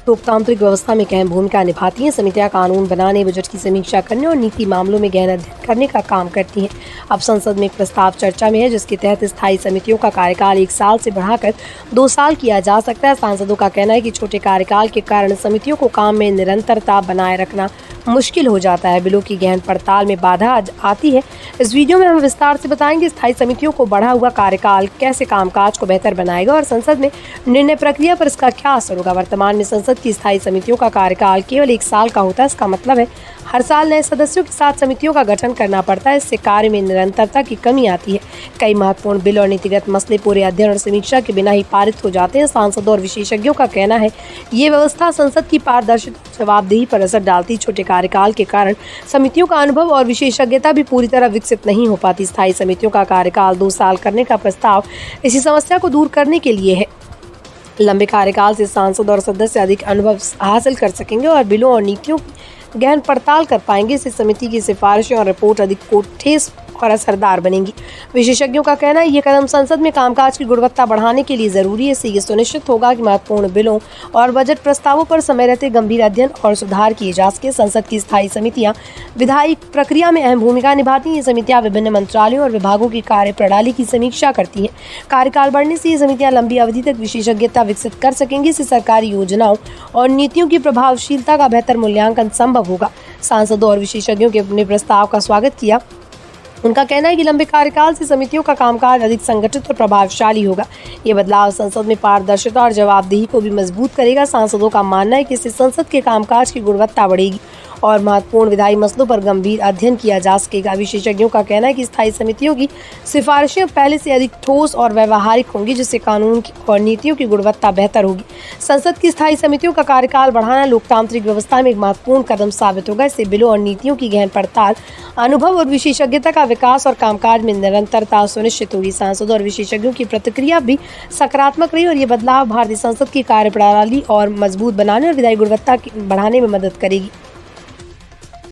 लोकतांत्रिक व्यवस्था में अहम भूमिका निभाती हैं। समितियां कानून बनाने, बजट की समीक्षा करने और नीति मामलों में गहन अध्ययन करने का काम करती हैं। अब संसद में एक प्रस्ताव चर्चा में है जिसके तहत स्थायी समितियों का कार्यकाल 1 साल से बढ़ाकर 2 साल किया जा सकता है। सांसदों का कहना है कि छोटे कार्यकाल के कारण समितियों को काम में निरंतरता बनाए रखना मुश्किल हो जाता है। बिलों की गहन पड़ताल में बाधा आती है। इस वीडियो में हम विस्तार से बताएंगे स्थायी समितियों को बढ़ा हुआ कार्यकाल कैसे कामकाज को बेहतर बनाएगा और संसद में निर्णय प्रक्रिया पर इसका क्या असर होगा। वर्तमान में संसद की स्थायी समितियों का कार्यकाल केवल 1 साल का होता है। इसका मतलब है हर साल नए सदस्यों के साथ समितियों का गठन करना पड़ता है। इससे कार्य में निरंतरता की कमी आती है। कई महत्वपूर्ण बिल और नीतिगत मसले पूरे अध्ययन और समीक्षा के बिना ही पारित हो जाते हैं। सांसदों और विशेषज्ञों का कहना है ये व्यवस्था संसद की पारदर्शिता और जवाबदेही पर असर डालती है। छोटे कार्यकाल के कारण समितियों का अनुभव और विशेषज्ञता भी पूरी तरह विकसित नहीं हो पाती। स्थायी समितियों का कार्यकाल 2 साल करने का प्रस्ताव इसी समस्या को दूर करने के लिए है। लंबे कार्यकाल से सांसद और सदस्य अधिक अनुभव हासिल कर सकेंगे और बिलों और नीतियों की गहन पड़ताल कर पाएंगे। इससे समिति की सिफारिशें और रिपोर्ट अधिक ठोस और असरदार बनेंगी। विशेषज्ञों का कहना है ये कदम संसद में कामकाज की गुणवत्ता बढ़ाने के लिए जरूरी है। इससे ये सुनिश्चित होगा कि महत्वपूर्ण बिलों और बजट प्रस्तावों पर समय रहते गंभीर अध्ययन और सुधार किए जा सके। संसद की स्थायी समितियां विधायी प्रक्रिया में अहम भूमिका निभाती हैं। ये समितियां विभिन्न मंत्रालयों और विभागों की कार्य प्रणाली की समीक्षा करती हैं। कार्यकाल बढ़ने से ये समितियां लंबी अवधि तक विशेषज्ञता विकसित कर सकेंगी। इससे सरकारी योजनाओं और नीतियों की प्रभावशीलता का बेहतर मूल्यांकन संभव होगा। सांसदों और विशेषज्ञों के अपने प्रस्ताव का स्वागत किया। उनका कहना है कि लंबे कार्यकाल से समितियों का कामकाज अधिक संगठित और प्रभावशाली होगा। ये बदलाव संसद में पारदर्शिता और जवाबदेही को भी मजबूत करेगा। सांसदों का मानना है कि इससे संसद के कामकाज की गुणवत्ता बढ़ेगी और महत्वपूर्ण विधायी मसलों पर गंभीर अध्ययन किया जा सकेगा। विशेषज्ञों का कहना है कि स्थायी समितियों की सिफारिशें पहले से अधिक ठोस और व्यवहारिक होंगी, जिससे कानून और नीतियों की गुणवत्ता बेहतर होगी। संसद की स्थायी समितियों का कार्यकाल बढ़ाना लोकतांत्रिक व्यवस्था में एक महत्वपूर्ण कदम साबित होगा। इससे बिलों और नीतियों की गहन पड़ताल, अनुभव और विशेषज्ञता का विकास और कामकाज में निरंतरता सुनिश्चित होगी। सांसदों और विशेषज्ञों की प्रतिक्रिया भी सकारात्मक रही और ये बदलाव भारतीय संसद की कार्यप्रणाली और मजबूत बनाने और विधायी गुणवत्ता बढ़ाने में मदद करेगी।